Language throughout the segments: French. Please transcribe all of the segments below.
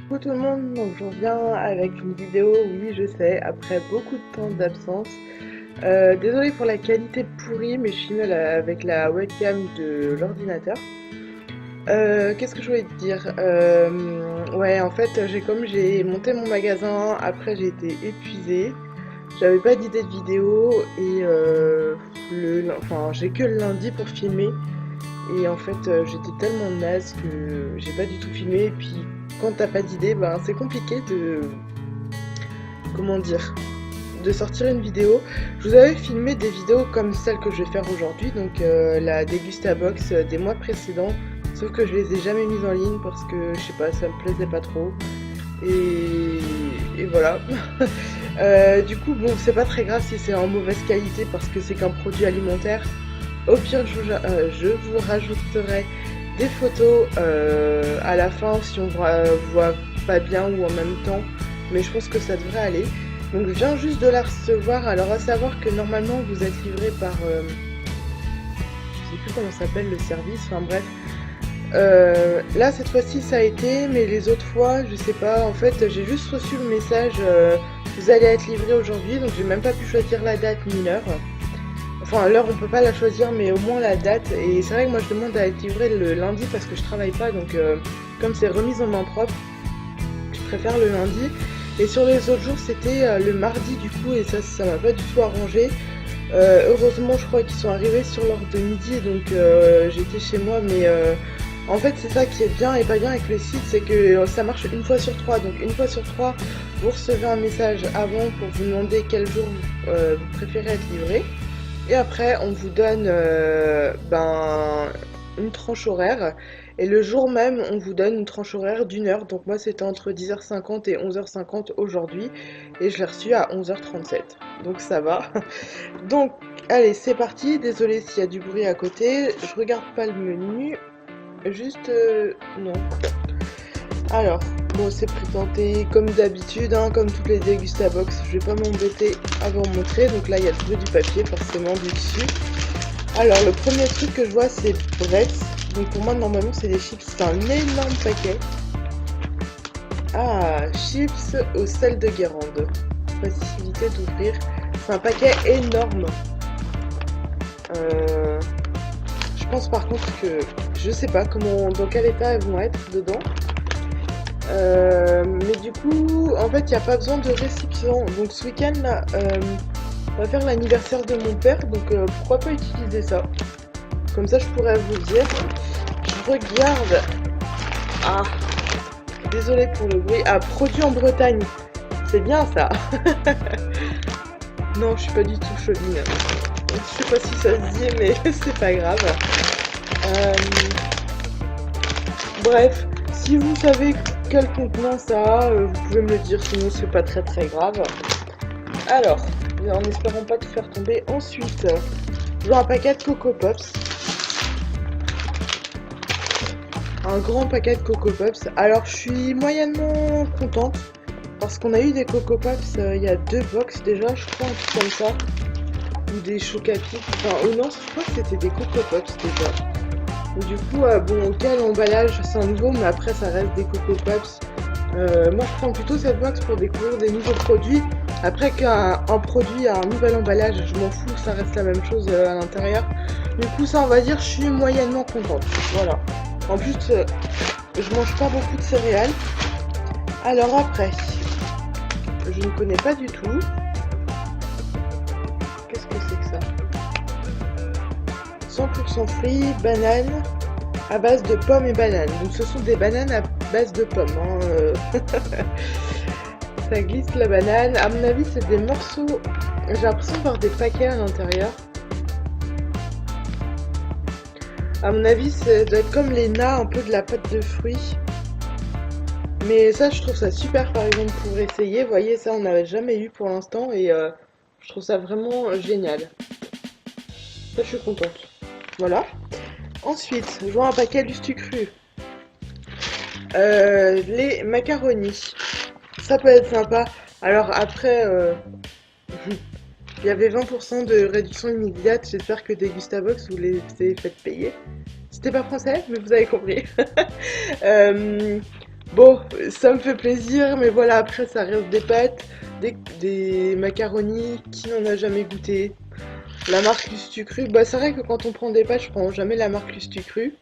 Coucou tout le monde, donc je reviens avec une vidéo, oui je sais, après beaucoup de temps d'absence. Désolée pour la qualité pourrie, mais je filme avec la webcam de l'ordinateur. Qu'est-ce que je voulais te dire? Ouais, en fait, j'ai monté mon magasin, après j'ai été épuisée, j'avais pas d'idée de vidéo et enfin, j'ai que le lundi pour filmer. Et en fait, j'étais tellement naze que j'ai pas du tout filmé. Et puis, quand t'as pas d'idée, ben c'est compliqué de, comment dire, de sortir une vidéo. Je vous avais filmé des vidéos comme celle que je vais faire aujourd'hui, donc la Degustabox des mois précédents. Sauf que je les ai jamais mises en ligne parce que je sais pas, ça me plaisait pas trop. Et voilà. Du coup, bon, c'est pas très grave si c'est en mauvaise qualité parce que c'est qu'un produit alimentaire. Au pire, je vous rajouterai des photos à la fin si on voit pas bien ou en même temps, mais je pense que ça devrait aller. Donc je viens juste de la recevoir, alors à savoir que normalement vous êtes livré par, je sais plus comment s'appelle le service, enfin bref. Là cette fois-ci ça a été, mais les autres fois je sais pas, en fait j'ai juste reçu le message, vous allez être livré aujourd'hui, donc j'ai même pas pu choisir la date ni l'heure. Enfin, l'heure, on peut pas la choisir, mais au moins la date. Et c'est vrai que moi, je demande à être livré le lundi parce que je travaille pas. Donc, comme c'est remise en main propre, je préfère le lundi. Et sur les autres jours, c'était le mardi, du coup, et ça m'a pas du tout arrangé. Heureusement, je crois qu'ils sont arrivés sur l'heure de midi, donc j'étais chez moi. Mais en fait, c'est ça qui est bien et pas bien avec le site, c'est que ça marche une fois sur trois. Donc, une fois sur trois, vous recevez un message avant pour vous demander quel jour vous préférez être livré. Et après, on vous donne une tranche horaire. Et le jour même, on vous donne une tranche horaire d'une heure. Donc moi, c'était entre 10h50 et 11h50 aujourd'hui. Et je l'ai reçu à 11h37. Donc ça va. Donc, allez, c'est parti. Désolée s'il y a du bruit à côté. Je regarde pas le menu. Juste... non. Alors, bon, c'est présenté comme d'habitude, hein, comme toutes les Degustabox. Je vais pas m'embêter à vous montrer. Donc là, il y a le bruit du papier, forcément, du dessus. Alors, le premier truc que je vois, c'est Bretz. Donc pour moi, normalement, c'est des chips. C'est un énorme paquet. Ah, chips au sel de Guérande. Facilité d'ouvrir. C'est un paquet énorme. Euh, je pense par contre que je sais pas dans quel état elles vont être dedans. Mais du coup, en fait, il n'y a pas besoin de récipient. Donc ce week-end, là, on va faire l'anniversaire de mon père. Donc pourquoi pas utiliser ça? Comme ça, je pourrais vous dire. Je regarde. Ah, désolé pour le bruit. Ah, produit en Bretagne. C'est bien ça. Non, je suis pas du tout chauvine. Je sais pas si ça se dit, mais c'est pas grave. Euh, Bref, si vous savez quel contenant ça a, vous pouvez me le dire, sinon c'est pas très très grave. Alors, en espérant pas te faire tomber ensuite, je vois un paquet de Coco Pops. Un grand paquet de Coco Pops. Alors, je suis moyennement contente parce qu'on a eu des Coco Pops il y a 2 box déjà, je crois, un truc comme ça. Ou des Chocapic. Enfin, oh non, je crois que c'était des Coco Pops déjà. Du coup, bon, ok, l'emballage c'est un nouveau, mais après ça reste des Coco Pops. Moi je prends plutôt cette box pour découvrir des nouveaux produits. Après qu'un produit a un nouvel emballage, je m'en fous, ça reste la même chose à l'intérieur. Du coup, ça on va dire, je suis moyennement contente. Voilà. En plus, je mange pas beaucoup de céréales. Alors après, je ne connais pas du tout. Qu'est-ce que c'est que ça? 100% fruits, bananes, à base de pommes et bananes. Donc ce sont des bananes à base de pommes. Hein. Ça glisse la banane. À mon avis, c'est des morceaux. J'ai l'impression d'avoir des paquets à l'intérieur. À mon avis, ça doit être comme les nas, un peu de la pâte de fruits. Mais ça, je trouve ça super, par exemple, pour essayer. Vous voyez, ça, on n'avait jamais eu pour l'instant. Et je trouve ça vraiment génial. Ça, je suis contente. Voilà. Ensuite, je vois un paquet d'ustu cru. Les macaronis. Ça peut être sympa. Alors après, il y avait 20% de réduction immédiate. J'espère que Degustabox vous les avez fait payer. C'était pas français, mais vous avez compris. Bon, ça me fait plaisir, mais voilà, après ça reste des pâtes, des macaronis, qui n'en a jamais goûté. La marque Lustucru, bah c'est vrai que quand on prend des pâtes, je prends jamais la marque Lustucru,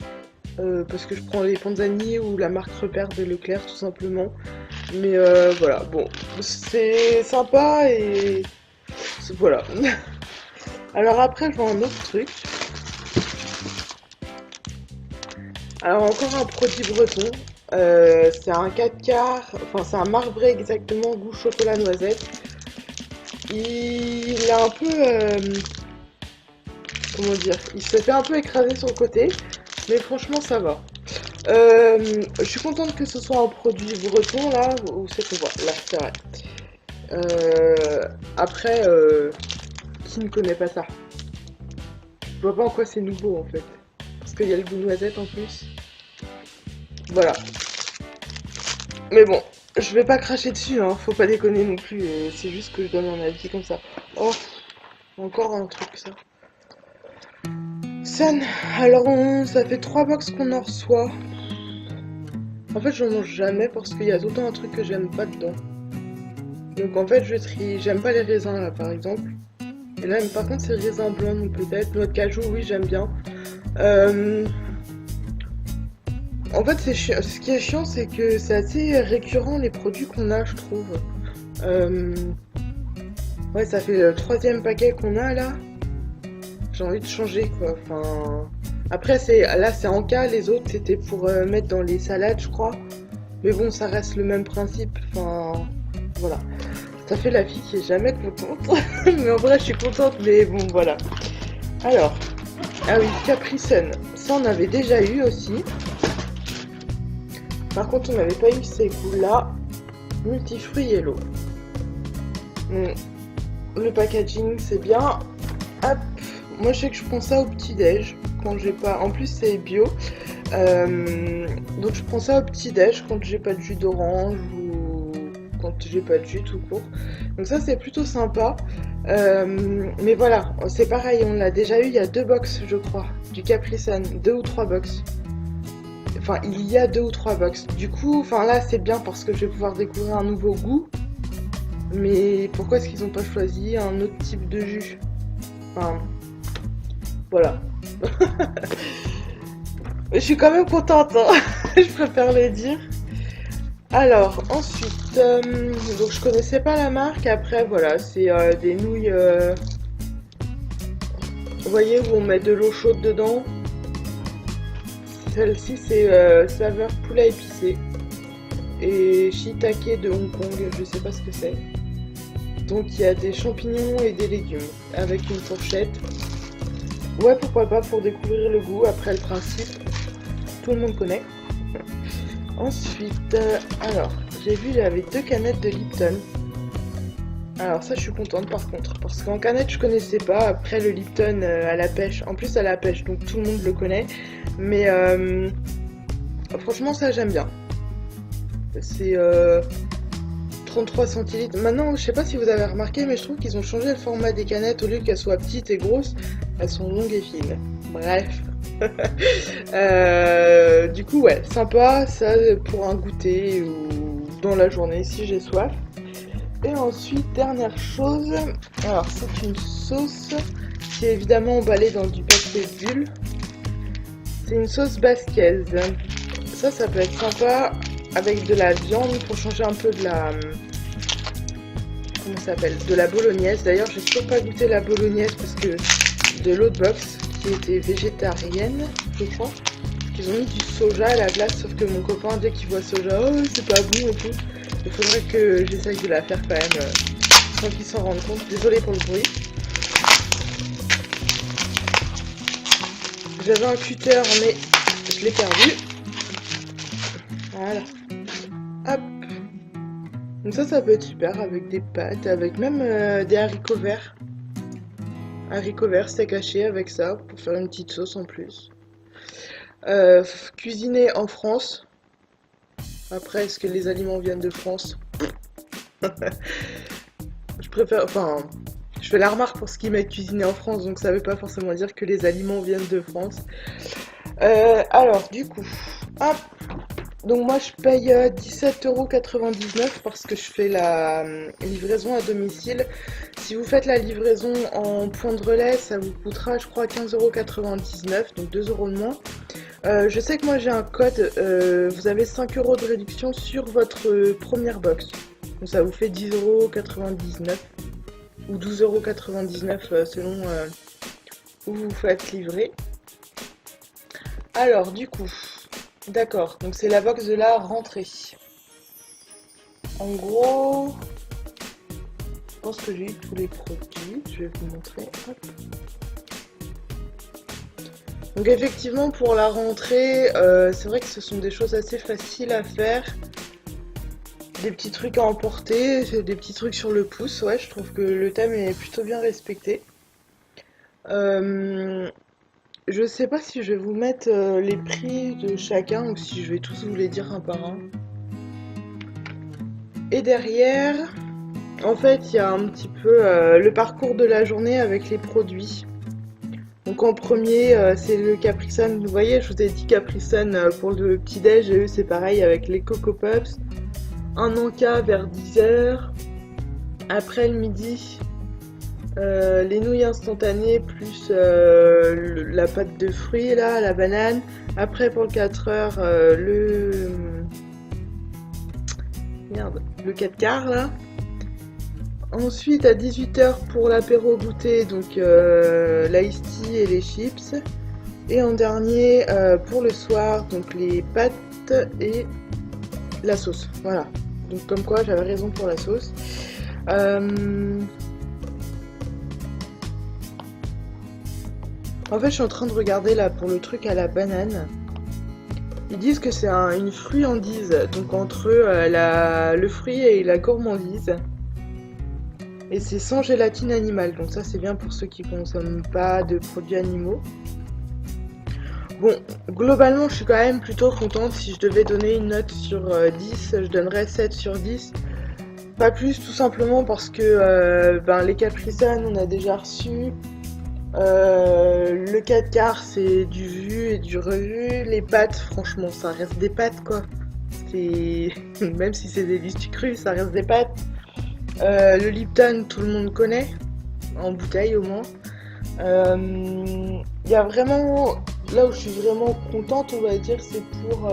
parce que je prends les Panzani ou la marque Repère de Leclerc tout simplement. Mais voilà, bon, c'est sympa et voilà. Alors après, je vois un autre truc. Alors encore un produit breton. C'est un 4 quarts, enfin c'est un marbré exactement, goût chocolat noisette. Il a un peu, comment dire, il se fait un peu écraser sur le côté, mais franchement ça va. Je suis contente que ce soit un produit breton là, où c'est qu'on voit, là c'est vrai. Après, qui ne connaît pas ça? Je vois pas en quoi c'est nouveau en fait. Parce qu'il y a le goût noisette en plus. Voilà. Mais bon, je vais pas cracher dessus, hein, faut pas déconner non plus, c'est juste que je donne un avis comme ça. Oh, encore un truc ça. Sun, alors ça fait 3 box qu'on en reçoit. En fait, je mange jamais parce qu'il y a tout le temps un truc que j'aime pas dedans. Donc en fait, je trie, j'aime pas les raisins là par exemple. Et là, par contre, c'est raisin blanc, donc peut-être. Noix de cajou, oui, j'aime bien. Euh, En fait, ce qui est chiant, c'est que c'est assez récurrent les produits qu'on a, je trouve. Euh, Ouais, ça fait le troisième paquet qu'on a là. J'ai envie de changer quoi. Enfin, après c'est en cas, les autres c'était pour mettre dans les salades, je crois. Mais bon, ça reste le même principe. Enfin, voilà. Ça fait la fille qui est jamais contente. Mais en vrai, je suis contente. Mais bon, voilà. Alors, ah oui, Capri Sun. Ça, on avait déjà eu aussi. Par contre, on n'avait pas eu ces goûts-là. Multifruits yellow. Le packaging, c'est bien. Hop. Moi, je sais que je prends ça au petit-déj. Quand j'ai pas. En plus, c'est bio. Donc, je prends ça au petit-déj quand j'ai pas de jus d'orange ou quand j'ai pas de jus tout court. Donc, ça, c'est plutôt sympa. Mais voilà, c'est pareil. On l'a déjà eu. Il y a 2 box, je crois, du Capri Sun. 2 ou 3 box. Enfin, il y a 2 ou 3 box. Du coup, enfin là, c'est bien parce que je vais pouvoir découvrir un nouveau goût. Mais pourquoi est-ce qu'ils n'ont pas choisi un autre type de jus? Enfin, voilà. Je suis quand même contente, hein. Je préfère le dire. Alors, ensuite, donc je connaissais pas la marque. Après, voilà, c'est des nouilles, vous voyez, où on met de l'eau chaude dedans. Celle-ci, c'est saveur poulet épicé. Et shiitake de Hong Kong, je sais pas ce que c'est. Donc il y a des champignons et des légumes avec une fourchette. Ouais, pourquoi pas, pour découvrir le goût. Après, le principe, tout le monde connaît. Ensuite, alors, j'ai vu, il y avait 2 canettes de Lipton. Alors ça, je suis contente par contre, parce qu'en canette, je connaissais pas. Après, le Lipton à la pêche, en plus à la pêche, donc tout le monde le connaît. Mais franchement, ça, j'aime bien. C'est 33 centilitres. Maintenant, je sais pas si vous avez remarqué, mais je trouve qu'ils ont changé le format des canettes. Au lieu qu'elles soient petites et grosses, elles sont longues et fines. Bref. Du coup, ouais, sympa, ça pour un goûter ou dans la journée si j'ai soif. Et ensuite, dernière chose, alors c'est une sauce qui est évidemment emballée dans du papier bulle. C'est une sauce basquaise. Ça peut être sympa avec de la viande pour changer un peu de la... Comment ça s'appelle? De la bolognaise. D'ailleurs, j'ai toujours pas goûté la bolognaise parce que de l'autre box qui était végétarienne, je crois. Ils ont mis du soja à la place, sauf que mon copain, dès qu'il voit soja, oh, c'est pas bon et tout. Il faudrait que j'essaye de la faire quand même sans qu'ils s'en rendent compte. Désolée pour le bruit. J'avais un cutter, mais je l'ai perdu. Voilà. Hop. Donc ça peut être super avec des pâtes, avec même des haricots verts. Haricots verts, steak haché avec ça, pour faire une petite sauce en plus. Cuisiné en France. Après, est-ce que les aliments viennent de France? Je préfère... Enfin, je fais la remarque pour ce qui m'est cuisiné en France, donc ça veut pas forcément dire que les aliments viennent de France. Alors, du coup... Hop. Donc moi je paye 17,99 € parce que je fais la livraison à domicile. Si vous faites la livraison en point de relais, ça vous coûtera je crois 15,99 €, donc 2 € de moins. Je sais que moi j'ai un code, vous avez 5 € de réduction sur votre première box. Donc ça vous fait 10,99 € ou 12,99 € selon où vous faites livrer. Alors du coup, d'accord, donc c'est la box de la rentrée. En gros, je pense que j'ai eu tous les produits, je vais vous montrer. Hop. Donc effectivement pour la rentrée, c'est vrai que ce sont des choses assez faciles à faire. Des petits trucs à emporter, des petits trucs sur le pouce, ouais, je trouve que le thème est plutôt bien respecté. Euh, je sais pas si je vais vous mettre les prix de chacun ou si je vais tous vous les dire un par un. Et derrière, en fait, il y a un petit peu le parcours de la journée avec les produits. Donc en premier, c'est le Capri Sun. Vous voyez, je vous ai dit Capri Sun pour le petit-déj, et eux c'est pareil avec les Coco Puffs. Un encas vers 10 h. Après le midi, les nouilles instantanées plus la pâte de fruits là, la banane. Après pour le 4 h, le 4 quarts là. Ensuite à 18 h pour l'apéro goûter, donc l'ice tea et les chips. Et en dernier pour le soir, donc les pâtes et la sauce. Voilà. Donc comme quoi j'avais raison pour la sauce. En fait, je suis en train de regarder là pour le truc à la banane. Ils disent que c'est une fruandise, donc entre le fruit et la gourmandise. Et c'est sans gélatine animale, donc ça c'est bien pour ceux qui consomment pas de produits animaux. Bon, globalement je suis quand même plutôt contente. Si je devais donner une note sur 10, je donnerais 7 sur 10. Pas plus, tout simplement parce que les Capri Sun on a déjà reçu. Le 4 quarts c'est du vu et du revu. Les pâtes, franchement, ça reste des pâtes quoi. C'est même si c'est des biscuits crus, ça reste des pâtes. Le Lipton, tout le monde connaît, en bouteille au moins. Il y a vraiment, là où je suis vraiment contente, on va dire, c'est pour,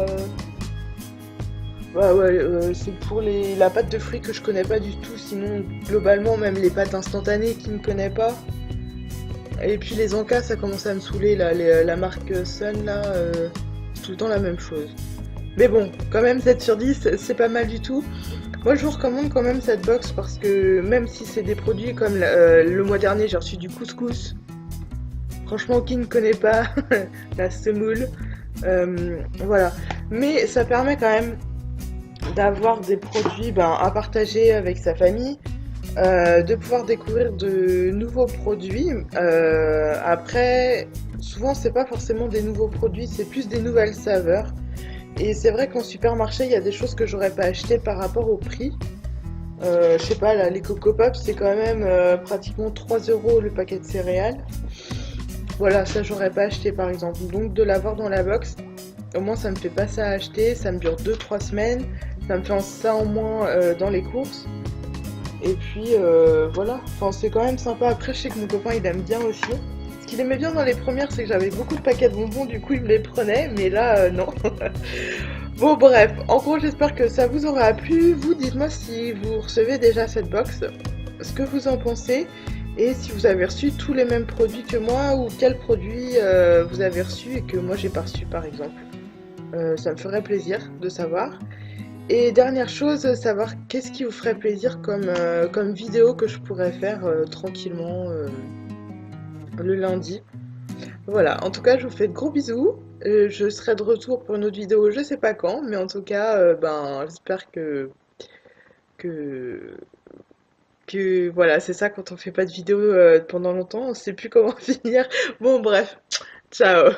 c'est pour la pâte de fruits que je connais pas du tout. Sinon, globalement, même les pâtes instantanées qui ne connais pas. Et puis les encas, ça commence à me saouler là, la marque Sun là, c'est tout le temps la même chose. Mais bon, quand même 7 sur 10, c'est pas mal du tout. Moi je vous recommande quand même cette box parce que même si c'est des produits comme le mois dernier j'ai reçu du couscous. Franchement qui ne connaît pas la semoule, voilà. Mais ça permet quand même d'avoir des produits à partager avec sa famille. De pouvoir découvrir de nouveaux produits. Après, souvent c'est pas forcément des nouveaux produits, c'est plus des nouvelles saveurs. Et c'est vrai qu'en supermarché, il y a des choses que j'aurais pas acheté par rapport au prix. Je sais pas, là, les Coco Pops, c'est quand même pratiquement 3 € le paquet de céréales. Voilà, ça j'aurais pas acheté par exemple. Donc de l'avoir dans la box, au moins ça me fait pas ça à acheter, ça me dure 2-3 semaines, ça me fait ça en moins dans les courses. Et puis voilà, enfin c'est quand même sympa. Après je sais que mon copain il aime bien aussi. Ce qu'il aimait bien dans les premières c'est que j'avais beaucoup de paquets de bonbons, du coup il me les prenait, mais là non. Bon bref, en gros j'espère que ça vous aura plu. Vous dites-moi si vous recevez déjà cette box, ce que vous en pensez. Et si vous avez reçu tous les mêmes produits que moi ou quels produits vous avez reçus et que moi j'ai pas reçu par exemple. Ça me ferait plaisir de savoir. Et dernière chose, savoir qu'est-ce qui vous ferait plaisir comme vidéo que je pourrais faire tranquillement le lundi. Voilà, en tout cas, je vous fais de gros bisous. Je serai de retour pour une autre vidéo, je sais pas quand, mais en tout cas, j'espère que, que voilà, c'est ça quand on fait pas de vidéo pendant longtemps, on sait plus comment finir. Bon, bref, ciao.